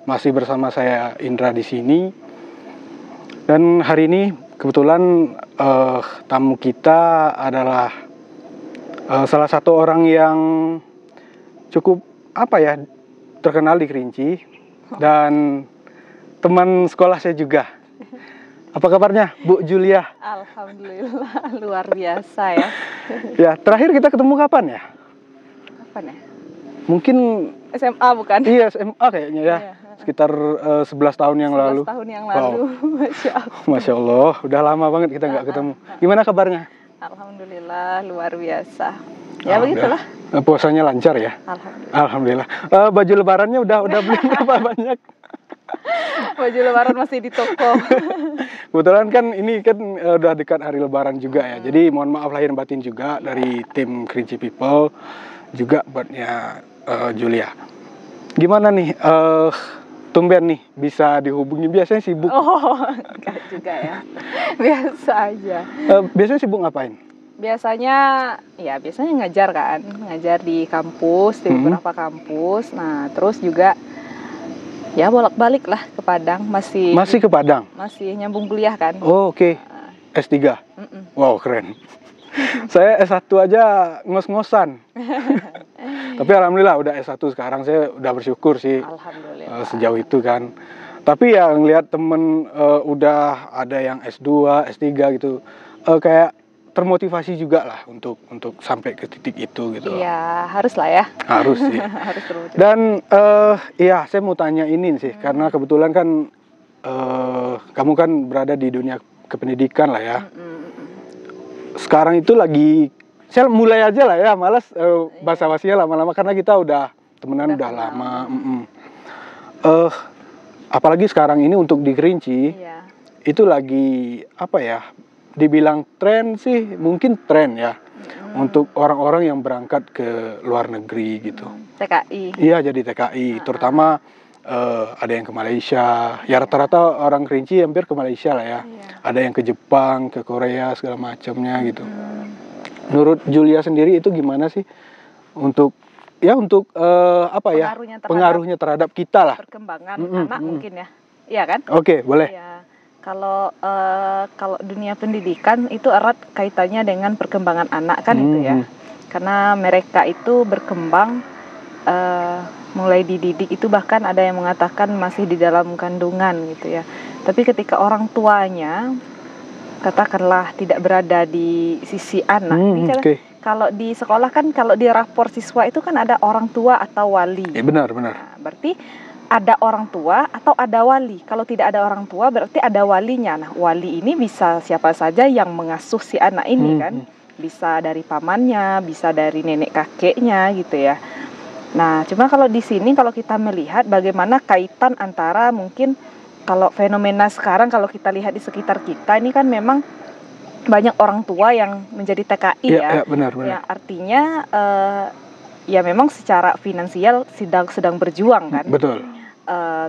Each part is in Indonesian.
masih bersama saya Indra di sini. Dan hari ini kebetulan tamu kita adalah salah satu orang yang cukup terkenal di Kerinci dan teman sekolah saya juga. Apa kabarnya, Bu Julia? Alhamdulillah, luar biasa ya. Ya, terakhir kita ketemu kapan ya? Kapan ya? Mungkin SMA bukan? Iya, SMA kayaknya ya. Iya. Sekitar 11 tahun yang 11 lalu. tahun yang lalu, Masya Allah. Masya Allah, udah lama banget kita nggak ketemu. Gimana kabarnya? Alhamdulillah, luar biasa. Ya begitulah. Puasanya lancar ya? Alhamdulillah. Baju lebarannya udah beli berapa banyak? Baju lebaran masih di toko. Kebetulan kan ini kan udah dekat hari lebaran juga ya. Jadi mohon maaf lahir batin juga dari tim Kerinci People, juga buatnya Julia. Gimana nih, tumben nih bisa dihubungi, biasanya sibuk? Oh, enggak juga ya. Biasa aja. Biasanya sibuk ngapain? Biasanya ngajar kan, ngajar di kampus, di beberapa kampus. Nah, terus juga ya bolak-balik lah ke Padang, masih ke Padang? Masih nyambung kuliah kan. Oh, oke. S3? Wow, keren. Saya S1 aja ngos-ngosan. Tapi alhamdulillah udah S1 sekarang, saya udah bersyukur sih. Alhamdulillah. Sejauh itu kan. Tapi ya ngelihat temen udah ada yang S2, S3 gitu, kayak termotivasi juga lah untuk sampai ke titik itu gitu. Iya, harus lah ya. Harus sih. Harus termotivasi. Dan saya mau tanya ini sih, karena kebetulan kan kamu kan berada di dunia kependidikan lah ya. Sekarang itu lagi, saya mulai aja lah ya, malas basa-basinya lama-lama karena kita udah temenan udah lama. Apalagi sekarang ini untuk di Kerinci, itu lagi dibilang tren sih, mungkin tren ya, untuk orang-orang yang berangkat ke luar negeri gitu. TKI. Iya, jadi TKI, terutama ada yang ke Malaysia, ya rata-rata orang Kerinci hampir ke Malaysia lah ya. Ada yang ke Jepang, ke Korea, segala macamnya gitu. Menurut Julia sendiri itu gimana sih untuk pengaruhnya terhadap kita lah? Perkembangan anak mungkin ya, iya kan? Oke, boleh. Ya. Kalau dunia pendidikan itu erat kaitannya dengan perkembangan anak kan itu ya. Karena mereka itu berkembang mulai dididik itu, bahkan ada yang mengatakan masih di dalam kandungan gitu ya. Tapi ketika orang tuanya katakanlah tidak berada di sisi anak, kalau di sekolah kan, kalau di rapor siswa itu kan ada orang tua atau wali. Benar. Nah, berarti ada orang tua atau ada wali. Kalau tidak ada orang tua berarti ada walinya. Nah, wali ini bisa siapa saja yang mengasuh si anak ini kan. Bisa dari pamannya, bisa dari nenek kakeknya gitu ya. Nah, cuma kalau di sini kalau kita melihat bagaimana kaitan antara mungkin kalau fenomena sekarang kalau kita lihat di sekitar kita ini kan memang banyak orang tua yang menjadi TKI ya. Benar. Ya, artinya ya memang secara finansial sedang berjuang kan. Betul.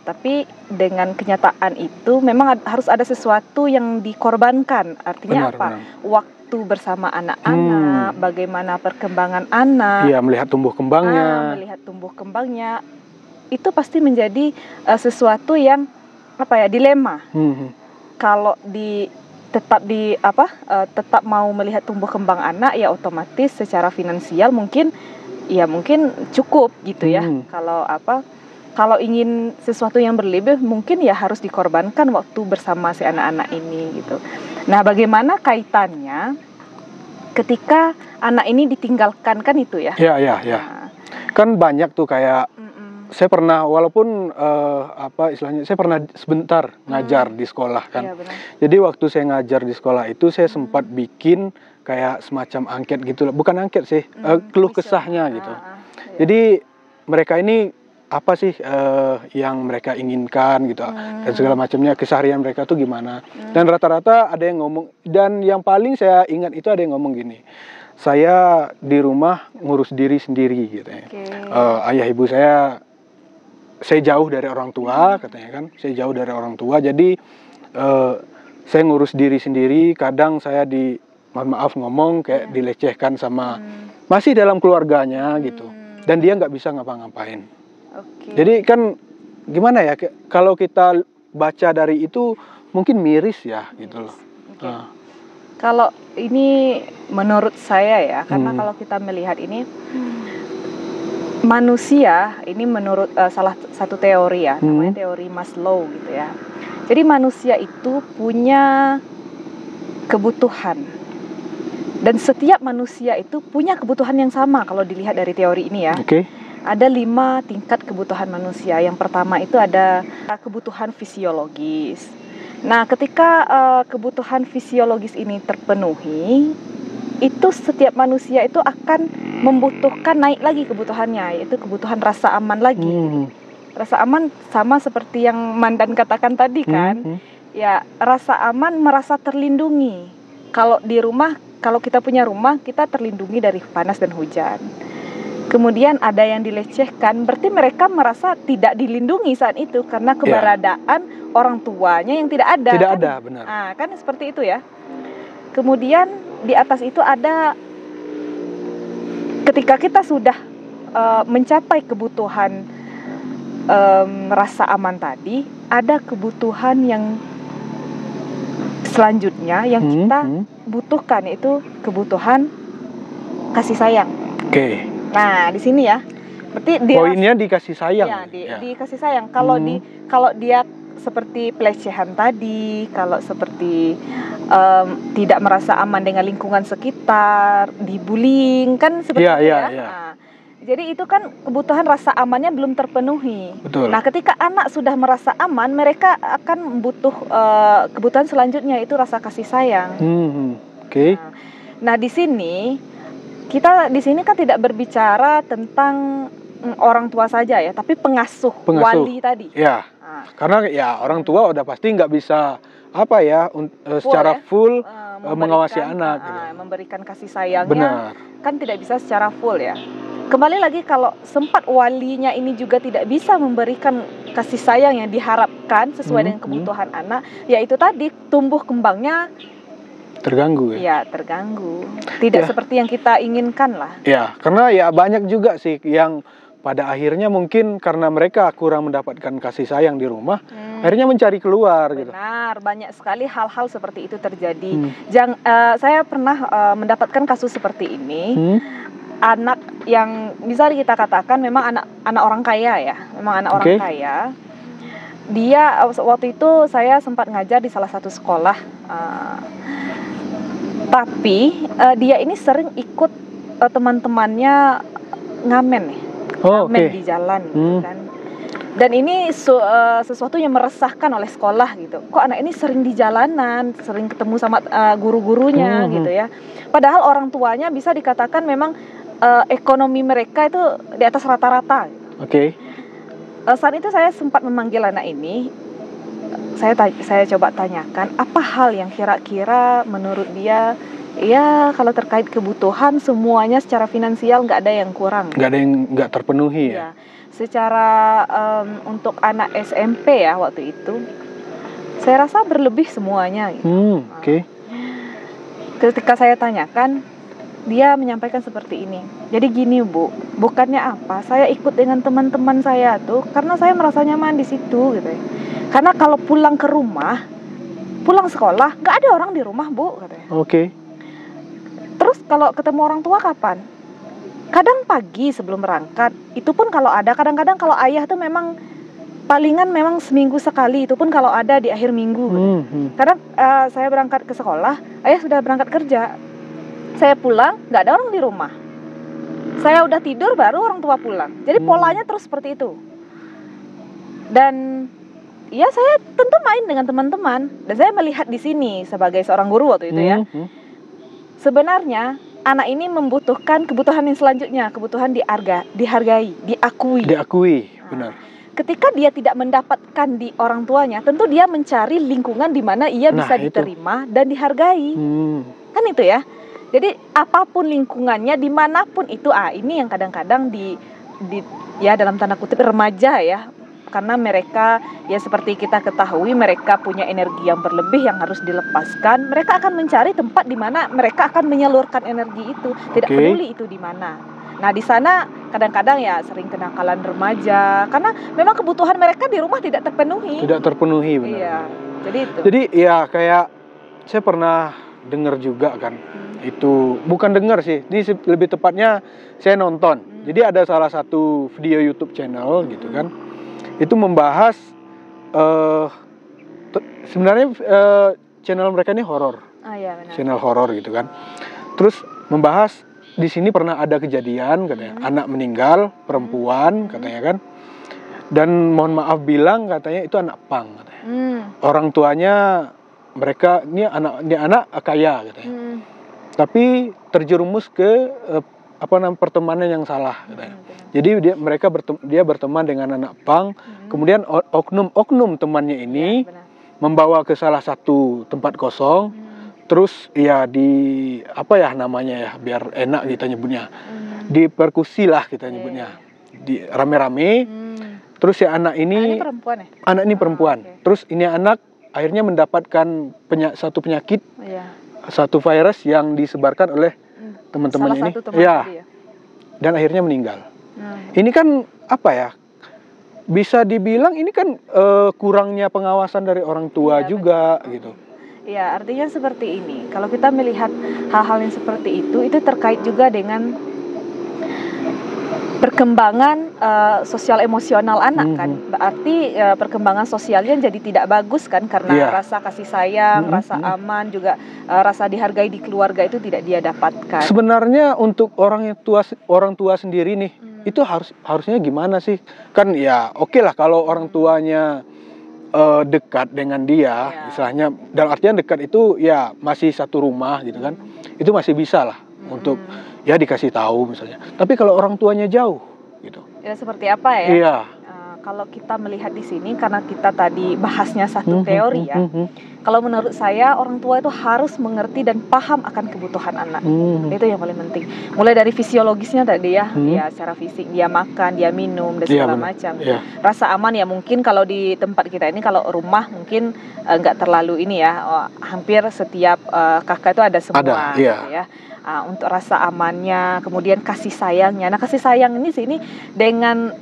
Tapi dengan kenyataan itu memang harus ada sesuatu yang dikorbankan. Artinya benar. Waktu bersama anak-anak, bagaimana perkembangan anak. Iya, melihat tumbuh kembangnya. Itu pasti menjadi sesuatu yang dilema. Kalau tetap mau melihat tumbuh kembang anak, ya otomatis secara finansial mungkin cukup gitu ya. Kalau ingin sesuatu yang berlebih mungkin ya harus dikorbankan waktu bersama si anak-anak ini gitu. Nah, bagaimana kaitannya ketika anak ini ditinggalkan kan itu ya? Iya. Nah. Kan banyak tuh kayak saya pernah, walaupun saya pernah sebentar ngajar di sekolah kan. Iya, benar. Jadi waktu saya ngajar di sekolah itu saya sempat bikin kayak semacam angket gitu, bukan angket sih, keluh kesahnya gitu. Jadi mereka ini apa sih yang mereka inginkan gitu, dan segala macamnya, keseharian mereka tuh gimana. Dan rata-rata ada yang ngomong, dan yang paling saya ingat itu ada yang ngomong gini, saya di rumah ngurus diri sendiri gitu ya. Ayah ibu saya jauh dari orang tua katanya kan, saya jauh dari orang tua, jadi saya ngurus diri sendiri. Kadang saya mohon maaf ngomong kayak dilecehkan sama masih dalam keluarganya gitu, dan dia nggak bisa ngapa-ngapain. Jadi kan gimana ya? Kalau kita baca dari itu mungkin miris ya gitu loh. Oke. Kalau ini menurut saya ya, karena kalau kita melihat ini manusia ini menurut salah satu teori ya, namanya teori Maslow gitu ya. Jadi manusia itu punya kebutuhan. Dan setiap manusia itu punya kebutuhan yang sama kalau dilihat dari teori ini ya. Ada 5 tingkat kebutuhan manusia. Yang pertama itu ada kebutuhan fisiologis. Nah, ketika kebutuhan fisiologis ini terpenuhi, itu setiap manusia itu akan membutuhkan naik lagi kebutuhannya, yaitu kebutuhan rasa aman lagi. Rasa aman sama seperti yang Mandan katakan tadi kan. Ya, rasa aman merasa terlindungi. Kalau di rumah, kalau kita punya rumah, kita terlindungi dari panas dan hujan. Kemudian ada yang dilecehkan, berarti mereka merasa tidak dilindungi saat itu karena keberadaan orang tuanya yang tidak ada. Tidak kan? ada, benar. Nah, kan seperti itu ya. Kemudian di atas itu ada ketika kita sudah mencapai kebutuhan rasa aman tadi, ada kebutuhan yang selanjutnya yang kita butuhkan, yaitu kebutuhan kasih sayang. Nah, di sini ya. Berarti poinnya di kasih sayang. Ya, di kasih sayang. Kalau dia seperti pelecehan tadi, kalau seperti tidak merasa aman dengan lingkungan sekitar, dibullying kan seperti itu ya. Nah, jadi itu kan kebutuhan rasa amannya belum terpenuhi. Betul. Nah, ketika anak sudah merasa aman, mereka akan butuh kebutuhan selanjutnya, itu rasa kasih sayang. Nah, di sini kita kan tidak berbicara tentang orang tua saja ya, tapi pengasuh. Wali tadi. Ya. Karena ya orang tua udah pasti nggak bisa secara full mengawasi anak. Memberikan kasih sayangnya. Kan tidak bisa secara full ya. Kembali lagi, kalau sempat walinya ini juga tidak bisa memberikan kasih sayang yang diharapkan sesuai dengan kebutuhan anak, yaitu tadi tumbuh kembangnya terganggu ya. Ya, terganggu. Tidak seperti yang kita inginkan lah. Ya, karena ya banyak juga sih yang pada akhirnya mungkin karena mereka kurang mendapatkan kasih sayang di rumah, akhirnya mencari keluar. Benar, banyak sekali hal-hal seperti itu terjadi. Saya pernah mendapatkan kasus seperti ini. Anak yang bisa kita katakan memang anak orang kaya ya, memang anak orang kaya. Dia waktu itu saya sempat ngajar di salah satu sekolah, tapi dia ini sering ikut teman-temannya ngamen di jalan gitu kan. Dan ini sesuatu yang meresahkan oleh sekolah gitu. Kok anak ini sering di jalanan, sering ketemu sama guru-gurunya gitu ya. Padahal orang tuanya bisa dikatakan memang ekonomi mereka itu di atas rata-rata. Saat itu saya sempat memanggil anak ini. Saya coba tanyakan apa hal yang kira-kira menurut dia, ya kalau terkait kebutuhan semuanya secara finansial nggak ada yang kurang. Nggak ada yang nggak terpenuhi ya. Secara untuk anak SMP ya waktu itu, saya rasa berlebih semuanya. Ketika saya tanyakan, dia menyampaikan seperti ini. Jadi gini Bu, bukannya apa? Saya ikut dengan teman-teman saya tuh karena saya merasa nyaman di situ gitu ya. Karena kalau pulang ke rumah, pulang sekolah, nggak ada orang di rumah Bu katanya. Terus kalau ketemu orang tua kapan? Kadang pagi sebelum berangkat. Itu pun kalau ada. Kadang-kadang kalau ayah tuh memang palingan memang seminggu sekali. Itu pun kalau ada di akhir minggu. Kadang saya berangkat ke sekolah, ayah sudah berangkat kerja. Saya pulang, nggak ada orang di rumah. Saya udah tidur baru orang tua pulang. Jadi polanya terus seperti itu. Dan ya saya tentu main dengan teman-teman. Dan saya melihat di sini sebagai seorang guru waktu itu ya. Sebenarnya anak ini membutuhkan kebutuhan yang selanjutnya, kebutuhan dihargai, diakui. Benar. Ketika dia tidak mendapatkan di orang tuanya, tentu dia mencari lingkungan di mana ia bisa diterima dan dihargai. Kan itu ya. Jadi apapun lingkungannya, dimanapun itu, ini yang kadang-kadang ya dalam tanda kutip remaja ya, karena mereka ya seperti kita ketahui mereka punya energi yang berlebih yang harus dilepaskan. Mereka akan mencari tempat di mana mereka akan menyalurkan energi itu, tidak peduli itu di mana. Nah, di sana kadang-kadang ya sering kenakalan remaja karena memang kebutuhan mereka di rumah tidak terpenuhi. Tidak terpenuhi, benar. Iya. Jadi itu. Jadi ya kayak saya pernah dengar juga kan. Itu bukan dengar sih. Ini lebih tepatnya saya nonton. Jadi ada salah satu video YouTube channel gitu kan. Itu membahas sebenarnya channel mereka ini horor. Iya, benar. Channel horor gitu kan. Terus membahas di sini pernah ada kejadian katanya, anak meninggal, perempuan katanya kan. Dan mohon maaf bilang katanya itu anak pang katanya. Orang tuanya mereka ini anak kaya katanya. Tapi terjerumus ke pertemanan yang salah katanya. Jadi dia berteman dengan anak pang, kemudian oknum temannya ini membawa ke salah satu tempat kosong. Terus ya namanya ya biar enak kita nyebutnya. Diperkusi lah kita nyebutnya. Di rame-rame. Terus si anak ini perempuan ya? Anak ini perempuan. Terus ini anak akhirnya mendapatkan satu penyakit. Satu virus yang disebarkan oleh teman-temannya ini. Ya. Dan akhirnya meninggal. Ini kan apa ya? Bisa dibilang ini kan kurangnya pengawasan dari orang tua juga gitu. Ya, artinya seperti ini. Kalau kita melihat hal-hal yang seperti itu terkait juga dengan perkembangan sosial emosional anak kan. Berarti perkembangan sosialnya jadi tidak bagus kan karena rasa kasih sayang, rasa aman juga rasa dihargai di keluarga itu tidak dia dapatkan. Sebenarnya untuk orang tua sendiri nih, itu harusnya gimana sih? Kan ya oke lah kalau orang tuanya dekat dengan dia, istilahnya dalam artian dekat itu ya masih satu rumah gitu kan, itu masih bisa lah untuk ya dikasih tahu misalnya. Tapi kalau orang tuanya jauh gitu. Ya seperti apa ya? Iya. Kalau kita melihat di sini karena kita tadi bahasnya satu teori ya. Kalau menurut saya orang tua itu harus mengerti dan paham akan kebutuhan anak. Itu yang paling penting. Mulai dari fisiologisnya tadi ya, ya secara fisik dia makan, dia minum dan segala macam. Rasa aman ya mungkin kalau di tempat kita ini kalau rumah mungkin nggak terlalu ini ya. Hampir setiap kakak itu ada semua gitu ya. Untuk rasa amannya, kemudian kasih sayangnya. Nah, kasih sayang ini sini dengan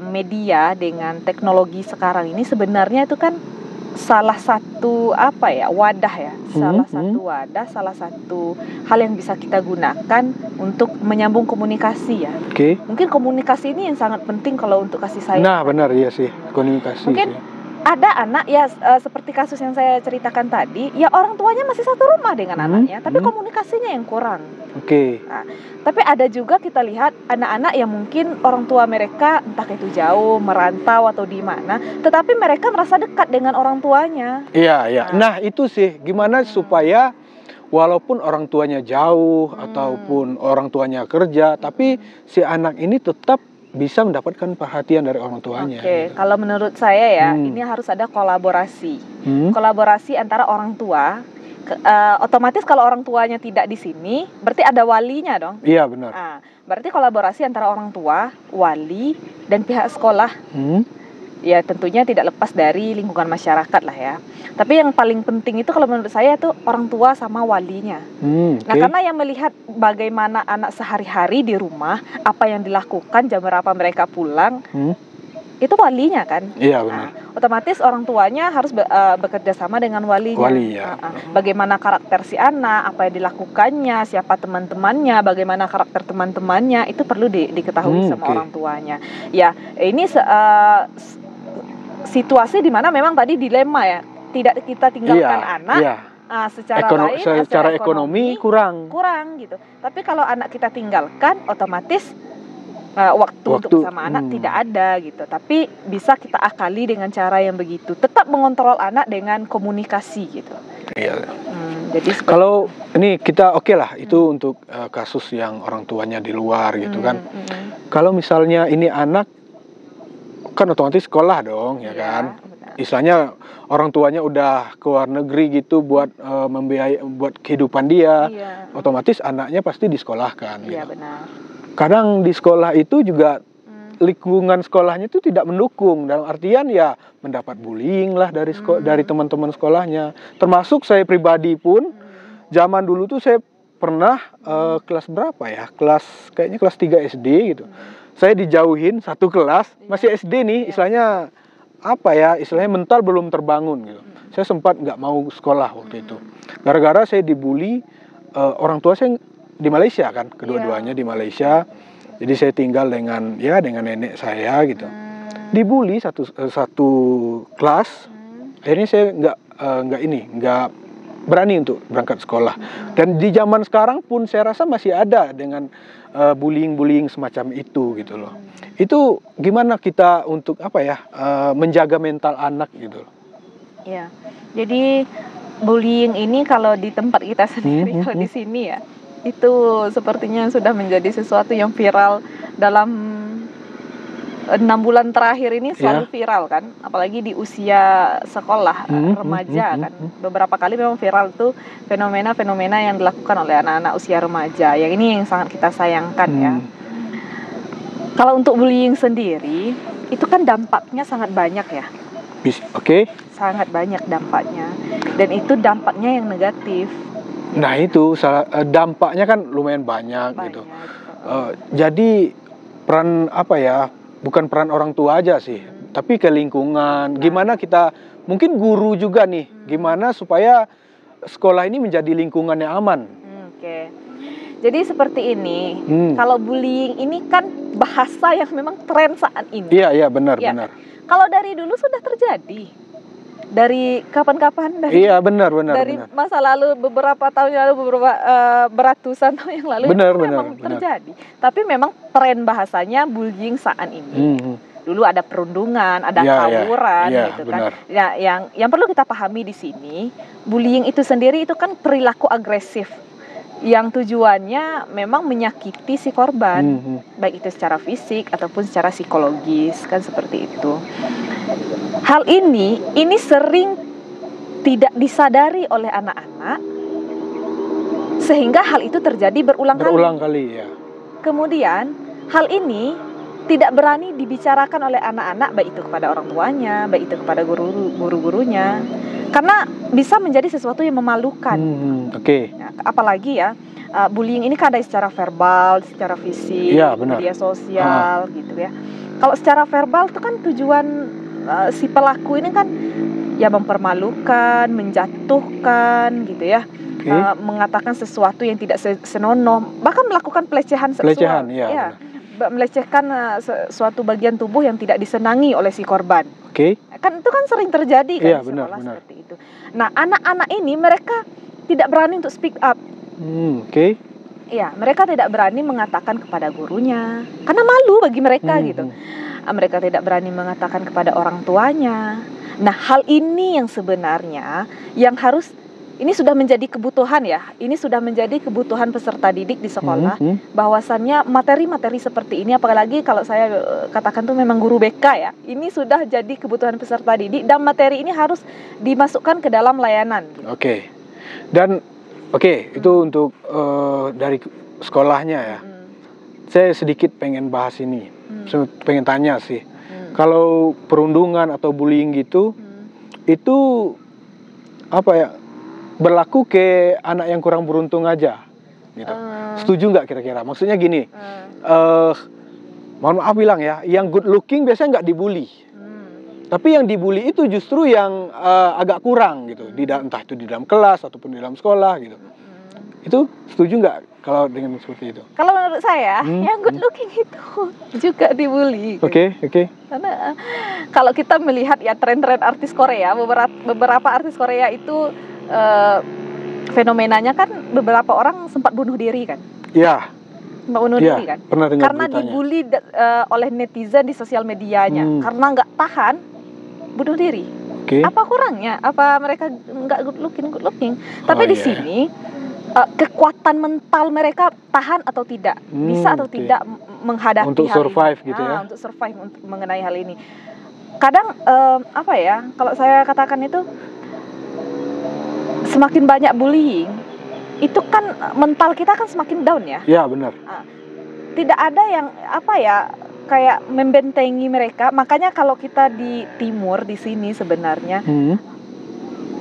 media dengan teknologi sekarang ini sebenarnya itu kan salah satu wadah ya, salah satu hal yang bisa kita gunakan untuk menyambung komunikasi ya. Mungkin komunikasi ini yang sangat penting kalau untuk kasih sayang. Nah, benar ya sih, komunikasi. Mungkin ada anak ya seperti kasus yang saya ceritakan tadi, ya orang tuanya masih satu rumah dengan anaknya, tapi komunikasinya yang kurang. Nah, tapi ada juga kita lihat anak-anak yang mungkin orang tua mereka entah itu jauh, merantau atau di mana, tetapi mereka merasa dekat dengan orang tuanya. Iya. Nah, itu sih gimana supaya walaupun orang tuanya jauh ataupun orang tuanya kerja, tapi si anak ini tetap bisa mendapatkan perhatian dari orang tuanya. Kalau menurut saya ya, ini harus ada kolaborasi. Kolaborasi antara orang tua. Otomatis kalau orang tuanya tidak di sini, berarti ada walinya dong. Iya, benar. Berarti kolaborasi antara orang tua, wali, dan pihak sekolah. Ya tentunya tidak lepas dari lingkungan masyarakat lah ya. Tapi yang paling penting itu kalau menurut saya itu orang tua sama walinya. Nah, karena yang melihat bagaimana anak sehari-hari di rumah, apa yang dilakukan, jam berapa mereka pulang, itu walinya kan. Iya, benar. Otomatis orang tuanya harus bekerja sama dengan walinya. Bagaimana karakter si anak, apa yang dilakukannya, siapa teman-temannya, bagaimana karakter teman-temannya, itu perlu diketahui sama orang tuanya. Ya, ini situasi di mana memang tadi dilema ya, tidak kita tinggalkan anak secara ekonomi kurang gitu. Tapi kalau anak kita tinggalkan, otomatis waktu untuk bersama anak tidak ada gitu. Tapi bisa kita akali dengan cara yang begitu, tetap mengontrol anak dengan komunikasi gitu. Jadi kalau ini kita lah itu untuk kasus yang orang tuanya di luar gitu kan. Kalau misalnya ini anak kan otomatis sekolah dong ya kan. Istilahnya orang tuanya udah ke luar negeri gitu buat membiayai buat kehidupan dia. Otomatis anaknya pasti disekolahkan gitu. Benar. Kadang di sekolah itu juga lingkungan sekolahnya itu tidak mendukung, dalam artian ya mendapat bullying lah dari teman-teman sekolahnya. Termasuk saya pribadi pun zaman dulu tuh saya pernah kelas berapa ya? Kayaknya kelas 3 SD gitu. Saya dijauhin satu kelas, masih SD nih, istilahnya apa ya? Istilahnya mental belum terbangun gitu. Saya sempat nggak mau sekolah waktu itu. Gara-gara saya dibully, orang tua saya di Malaysia kan, kedua-duanya di Malaysia. Jadi saya tinggal dengan nenek saya gitu. Dibully satu kelas. Akhirnya saya nggak berani untuk berangkat sekolah. Dan di zaman sekarang pun saya rasa masih ada dengan bullying semacam itu gitu loh. Itu gimana kita untuk menjaga mental anak gitu loh. Ya, jadi bullying ini kalau di tempat kita sendiri, kalau di sini ya, itu sepertinya sudah menjadi sesuatu yang viral dalam 6 bulan terakhir ini, selalu viral kan, apalagi di usia sekolah, remaja kan. Beberapa kali memang viral itu fenomena-fenomena yang dilakukan oleh anak-anak usia remaja. Yang ini yang sangat kita sayangkan ya. Kalau untuk bullying sendiri, itu kan dampaknya sangat banyak ya. Sangat banyak dampaknya, dan itu dampaknya yang negatif. Nah itu dampaknya kan lumayan banyak. Gitu. Jadi peran bukan peran orang tua aja sih, tapi ke lingkungan. Gimana kita, mungkin guru juga nih, gimana supaya sekolah ini menjadi lingkungan yang aman. Jadi seperti ini, kalau bullying ini kan bahasa yang memang tren saat ini. Iya benar. Kalau dari dulu sudah terjadi. Dari kapan-kapan? Benar. Dari masa lalu, beberapa tahun yang lalu, beratusan tahun yang lalu, memang terjadi. Tapi memang tren bahasanya bullying saat ini. Dulu ada perundungan, ada tawuran, gitu kan. Ya, yang perlu kita pahami di sini, bullying itu sendiri itu kan perilaku agresif yang tujuannya memang menyakiti si korban, baik itu secara fisik ataupun secara psikologis, kan seperti itu. Hal ini sering tidak disadari oleh anak-anak, sehingga hal itu terjadi berulang kali. Kemudian hal ini tidak berani dibicarakan oleh anak-anak, baik itu kepada orang tuanya, baik itu kepada guru-gurunya, karena bisa menjadi sesuatu yang memalukan. Ya, apalagi ya, bullying ini kan ada secara verbal, secara fisik, media sosial, gitu ya. Kalau secara verbal itu kan tujuan si pelaku ini kan ya mempermalukan, menjatuhkan, gitu ya. Mengatakan sesuatu yang tidak senonoh, bahkan melakukan pelecehan seksual. Melecehkan suatu bagian tubuh yang tidak disenangi oleh si korban. Kan itu kan sering terjadi kan di sekolah seperti itu. Nah, anak-anak ini mereka tidak berani untuk speak up. Mereka tidak berani mengatakan kepada gurunya karena malu bagi mereka gitu. Mereka tidak berani mengatakan kepada orang tuanya. Nah, hal ini yang sebenarnya yang harus, ini sudah menjadi kebutuhan ya. Ini sudah menjadi kebutuhan peserta didik di sekolah. Bahwasannya materi-materi seperti ini, apalagi kalau saya katakan tuh memang guru BK ya. Ini sudah jadi kebutuhan peserta didik, dan materi ini harus dimasukkan ke dalam layanan. Dan itu untuk dari sekolahnya ya. Saya sedikit pengen bahas ini. Pengen tanya sih. Kalau perundungan atau bullying gitu, itu berlaku ke anak yang kurang beruntung aja gitu. Setuju nggak kira-kira? Maksudnya gini, mohon maaf bilang ya, yang good looking biasanya nggak dibully, tapi yang dibully itu justru yang agak kurang gitu, entah itu di dalam kelas ataupun di dalam sekolah gitu. Itu setuju nggak kalau dengan seperti itu? Kalau menurut saya, yang good looking itu juga dibully. Karena kalau kita melihat ya tren-tren artis Korea, beberapa artis Korea itu fenomenanya kan beberapa orang sempat bunuh diri kan? Bunuh diri kan? Karena dibully oleh netizen di sosial medianya, karena nggak tahan bunuh diri. Apa kurangnya? Apa mereka nggak good looking? Tapi di sini kekuatan mental mereka tahan atau tidak, bisa atau tidak menghadapi untuk hal survive ini. Gitu ya? Untuk survive mengenai hal ini. Kadang kalau saya katakan itu, semakin banyak bullying, itu kan mental kita kan semakin down ya. Iya benar. Tidak ada yang kayak membentengi mereka. Makanya kalau kita di timur di sini sebenarnya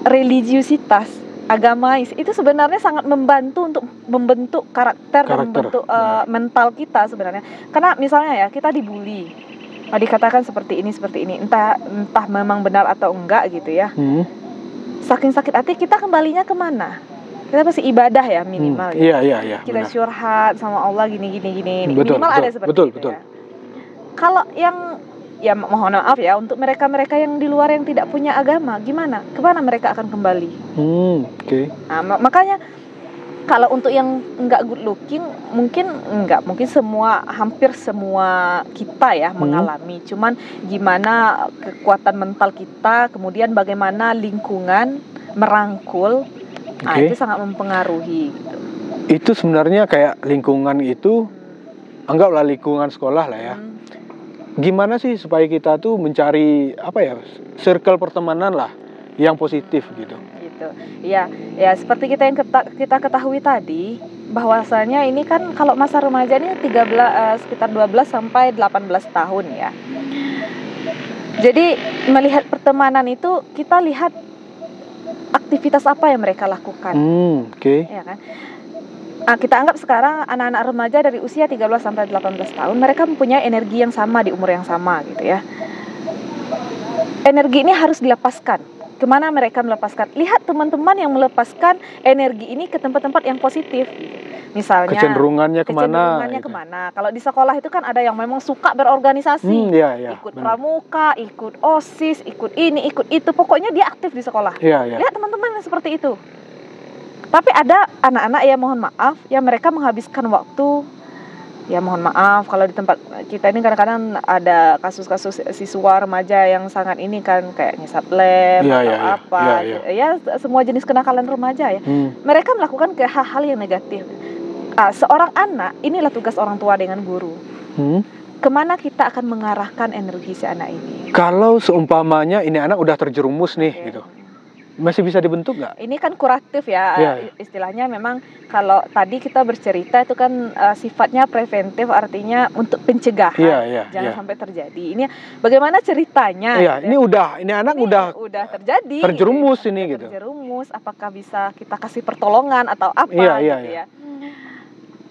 religiusitas agamais itu sebenarnya sangat membantu untuk membentuk karakter dan membentuk mental kita sebenarnya. Karena misalnya ya kita dibully, dikatakan seperti ini, entah memang benar atau enggak gitu ya. Saking sakit hati kita kembalinya kemana? Kita pasti ibadah ya minimal. Iya. Kita curhat sama Allah gini. Betul, minimal ada seperti itu. Ya. Kalau yang ya mohon maaf ya untuk mereka yang di luar yang tidak punya agama, gimana? Kemana mereka akan kembali? Nah, makanya kalau untuk yang enggak good looking mungkin hampir semua kita ya mengalami. Cuman gimana kekuatan mental kita, kemudian bagaimana lingkungan merangkul. Itu sangat mempengaruhi gitu. Itu sebenarnya kayak lingkungan itu, anggaplah lingkungan sekolah lah ya. Gimana sih supaya kita tuh mencari circle pertemanan lah yang positif gitu. Gitu. Ya seperti kita ketahui tadi bahwasanya ini kan kalau masa remaja ini sekitar 12 sampai 18 tahun ya. Jadi melihat pertemanan itu kita lihat aktivitas apa yang mereka lakukan. Ya kan? Kita anggap sekarang anak-anak remaja dari usia 13 sampai 18 tahun mereka mempunyai energi yang sama di umur yang sama gitu ya. Energi ini harus dilepaskan. Kemana mereka melepaskan? Lihat teman-teman yang melepaskan energi ini ke tempat-tempat yang positif. Misalnya kecenderungannya kemana? Kalau di sekolah itu kan ada yang memang suka berorganisasi, ikut pramuka, ikut OSIS, ikut ini, ikut itu. Pokoknya dia aktif di sekolah. Lihat teman-teman yang seperti itu. Tapi ada anak-anak ya mohon maaf, ya mereka menghabiskan waktu. Ya mohon maaf kalau di tempat kita ini kadang-kadang ada kasus-kasus siswa remaja yang sangat ini kan kayak ngisap lem ya semua jenis kenakalan remaja ya. Mereka melakukan hal-hal yang negatif. Seorang anak, inilah tugas orang tua dengan guru. Kemana kita akan mengarahkan energi si anak ini? Kalau seumpamanya ini anak udah terjerumus nih gitu, masih bisa dibentuk nggak? Ini kan kuratif ya, istilahnya memang kalau tadi kita bercerita itu kan sifatnya preventif, artinya untuk pencegahan, jangan sampai terjadi. Ini bagaimana ceritanya? Ini anak udah terjadi, terjerumus ini gitu. Terjerumus, apakah bisa kita kasih pertolongan atau apa? Ya.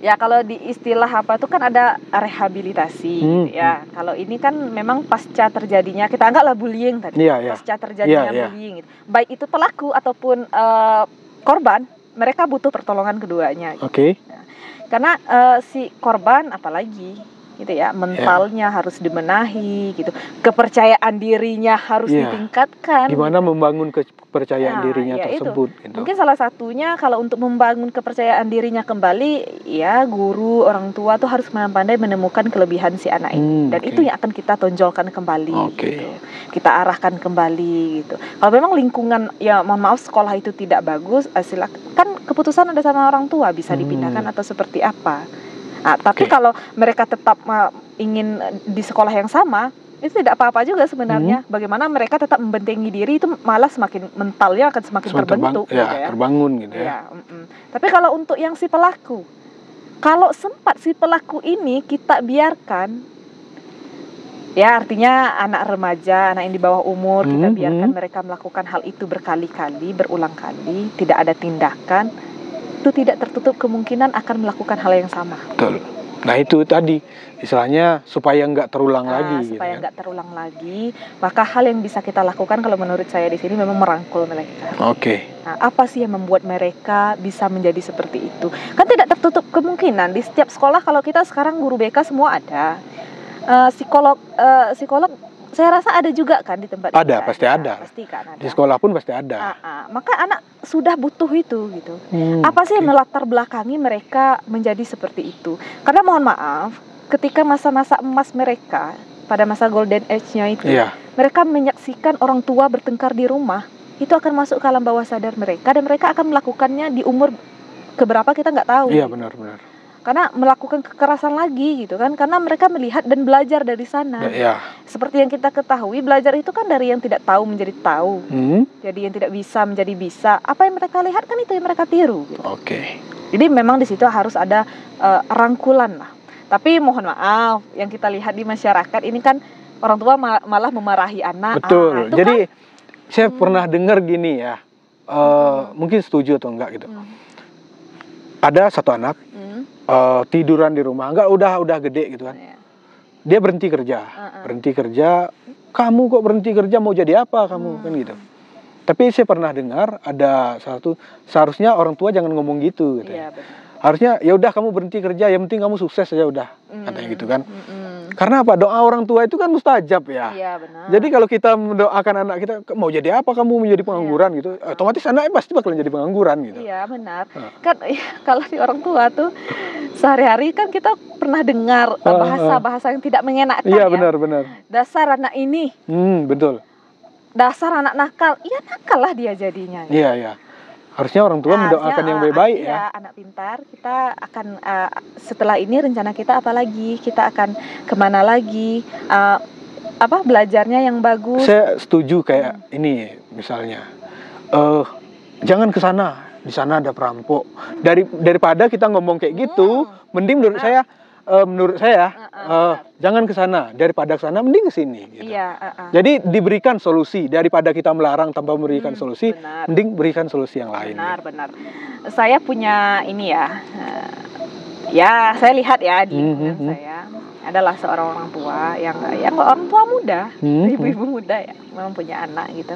Ya kalau di istilah itu kan ada rehabilitasi ya. Kalau ini kan memang pasca terjadinya, kita anggaplah bullying tadi. Pasca terjadinya bullying gitu. Baik itu pelaku ataupun korban, mereka butuh pertolongan keduanya gitu. Karena si korban apalagi gitu ya, mentalnya harus dibenahi gitu. Kepercayaan dirinya harus ditingkatkan. Gimana membangun kepercayaan dirinya tersebut gitu. Mungkin salah satunya kalau untuk membangun kepercayaan dirinya kembali, ya guru, orang tua tuh harus pandai menemukan kelebihan si anak ini. Dan itu yang akan kita tonjolkan kembali gitu. Kita arahkan kembali gitu. Kalau memang lingkungan, ya mohon maaf sekolah itu tidak bagus, silakan, kan keputusan ada sama orang tua, bisa dipindahkan atau seperti apa. Tapi kalau mereka tetap ingin di sekolah yang sama, itu tidak apa-apa juga sebenarnya. Bagaimana mereka tetap membentengi diri, itu malah semakin mentalnya akan semakin terbentuk gitu ya. Terbangun gitu ya. Tapi kalau untuk yang si pelaku, kalau sempat si pelaku ini kita biarkan, ya artinya anak remaja, anak yang di bawah umur, kita biarkan mereka melakukan hal itu berkali-kali, berulang kali, tidak ada tindakan, itu tidak tertutup kemungkinan akan melakukan hal yang sama. Betul. Nah itu tadi istilahnya supaya nggak terulang lagi. Supaya nggak terulang lagi, maka hal yang bisa kita lakukan kalau menurut saya di sini memang merangkul mereka. Nah, apa sih yang membuat mereka bisa menjadi seperti itu? Kan tidak tertutup kemungkinan di setiap sekolah. Kalau kita sekarang guru BK semua ada, psikolog saya rasa ada juga kan di tempat ada, pasti ada. Pasti kan ada. Di sekolah pun pasti ada. Maka anak sudah butuh itu gitu. Apa sih yang melatar belakangi mereka menjadi seperti itu? Karena mohon maaf, ketika masa-masa emas mereka, pada masa golden age-nya itu, mereka menyaksikan orang tua bertengkar di rumah, itu akan masuk ke alam bawah sadar mereka, dan mereka akan melakukannya di umur keberapa kita nggak tahu. Iya, benar-benar. Karena melakukan kekerasan lagi gitu kan, karena mereka melihat dan belajar dari sana. Seperti yang kita ketahui, belajar itu kan dari yang tidak tahu menjadi tahu, jadi yang tidak bisa menjadi bisa. Apa yang mereka lihat kan itu yang mereka tiru gitu. Jadi memang di situ harus ada rangkulan lah. Tapi mohon maaf, yang kita lihat di masyarakat ini kan orang tua malah memarahi anak. Betul. Jadi kan, saya pernah dengar gini ya, mungkin setuju atau enggak gitu. Ada satu anak tiduran di rumah, enggak udah gede gitu kan. Dia berhenti kerja, kamu kok berhenti kerja, mau jadi apa kamu kan gitu. Tapi saya pernah dengar ada seharusnya orang tua jangan ngomong gitu katanya. Harusnya ya udah kamu berhenti kerja, yang penting kamu sukses aja udah, katanya gitu kan. Karena apa? Doa orang tua itu kan mustajab ya. Iya, benar. Jadi kalau kita mendoakan anak kita mau jadi apa, kamu menjadi pengangguran gitu, otomatis anaknya pasti bakalan jadi pengangguran gitu. Iya, benar. Kan kalau di orang tua tuh sehari-hari kan kita pernah dengar bahasa-bahasa yang tidak mengenakan. Iya, ya. benar. Dasar anak ini. Betul. Dasar anak nakal. Iya, nakal lah dia jadinya. Gitu. Iya. Harusnya orang tua mendoakan yang baik-baik ya. Anak pintar, kita akan setelah ini rencana kita apa lagi? Kita akan kemana lagi? Belajarnya yang bagus. Saya setuju kayak ini misalnya, jangan ke sana, di sana ada perampok. Daripada kita ngomong kayak gitu, mending menurut saya jangan ke sana, daripada ke sana mending ke sini gitu. Jadi diberikan solusi daripada kita melarang tanpa memberikan solusi, mending berikan solusi yang lain. Benar. Saya punya ini ya saya lihat ya di lingkungan saya adalah seorang orang tua yang orang tua muda, ibu-ibu muda ya, memang punya anak gitu.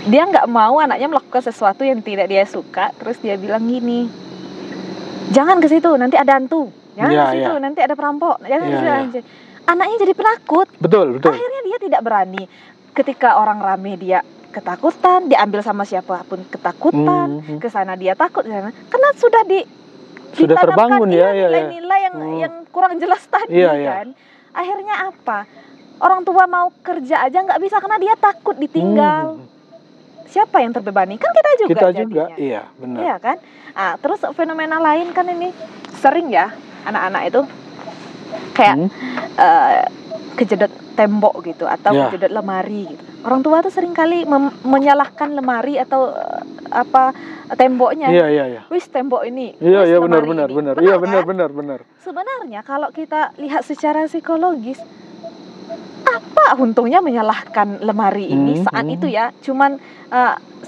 Dia nggak mau anaknya melakukan sesuatu yang tidak dia suka, terus dia bilang gini, jangan ke situ, nanti ada hantu. Jangan ke situ, nanti ada perampok. Anaknya jadi penakut. Betul. Akhirnya dia tidak berani. Ketika orang rame dia ketakutan, diambil sama siapapun ketakutan, ke sana dia takut, karena sudah terbangun nilai-nilai yang kurang jelas tadi kan. Akhirnya apa? Orang tua mau kerja aja nggak bisa karena dia takut ditinggal. Siapa yang terbebani? Kan kita juga. Iya, benar. Iya kan? Terus fenomena lain kan ini sering ya anak-anak itu kayak kejedot tembok gitu atau kejedot lemari gitu. Orang tua tuh sering kali menyalahkan lemari atau temboknya. Iya. Wis tembok ini. Iya, benar. Iya, benar. Sebenarnya kalau kita lihat secara psikologis, apa untungnya menyalahkan lemari ini saat itu ya? Cuman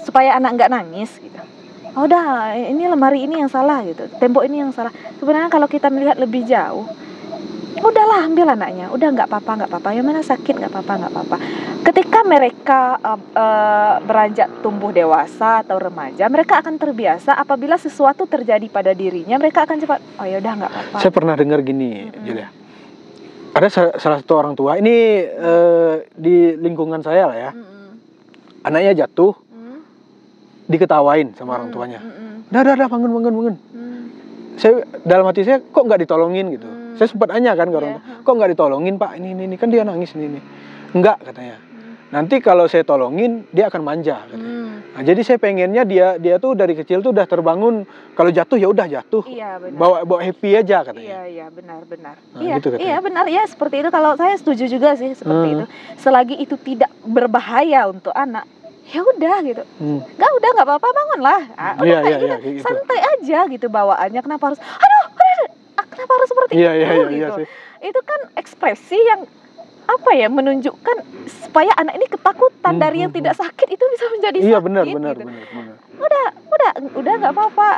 supaya anak nggak nangis gitu. Oh udah, ini lemari ini yang salah gitu, tembok ini yang salah. Sebenarnya kalau kita melihat lebih jauh, udahlah ambil anaknya, udah nggak apa-apa, yang mana sakit nggak apa-apa. Ketika mereka beranjak tumbuh dewasa atau remaja, mereka akan terbiasa apabila sesuatu terjadi pada dirinya, mereka akan cepat, oh ya udah nggak apa-apa. Saya pernah dengar gini, Julia. Ada salah satu orang tua ini di lingkungan saya lah ya, anaknya jatuh. Diketawain sama orang tuanya. Udah bangun. Saya dalam hati saya kok nggak ditolongin gitu. Saya sempat nanya kan ke orang tua, kok nggak ditolongin Pak, ini kan dia nangis ini. Enggak katanya. Nanti kalau saya tolongin dia akan manja katanya. Nah, jadi saya pengennya dia tuh dari kecil tuh udah terbangun, kalau jatuh ya udah jatuh. Iya, benar. Bawa happy aja katanya. Iya, benar. Nah, gitu katanya. Iya, benar ya, seperti itu. Kalau saya setuju juga sih seperti itu. Selagi itu tidak berbahaya untuk anak, ya udah gitu, nggak apa-apa, bangunlah, gitu. Santai aja gitu bawaannya. Kenapa harus seperti itu? Gitu. Itu kan ekspresi yang menunjukkan supaya anak ini ketakutan dari yang tidak sakit itu bisa menjadi sakit. Iya, benar. Udah nggak apa-apa,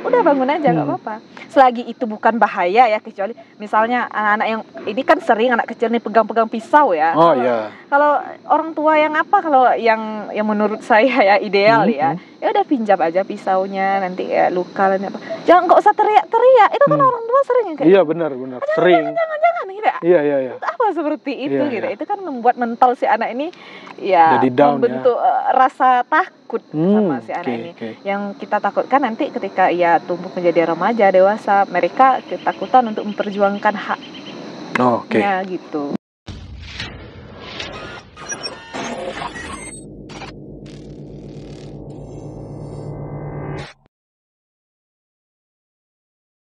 udah bangun aja nggak apa-apa. Selagi itu bukan bahaya ya, kecuali misalnya anak-anak yang ini kan sering anak kecil nih pegang-pegang pisau ya. Oh iya. Kalau orang tua kalau yang menurut saya ya ideal ya udah pinjam aja pisaunya, nanti ya luka dan apa. Jangan nggak usah teriak-teriak. Itu kan orang tua sering yang kayak. Iya, benar. Sering. Jangan gitu. Iya. Apa seperti itu gitu. Itu kan membuat mental si anak ini ya jadi down, membentuk rasa takut sama si anak ini. Yang kita takutkan nanti ketika ia tumbuh menjadi remaja, dewasa, mereka ketakutan untuk memperjuangkan haknya gitu.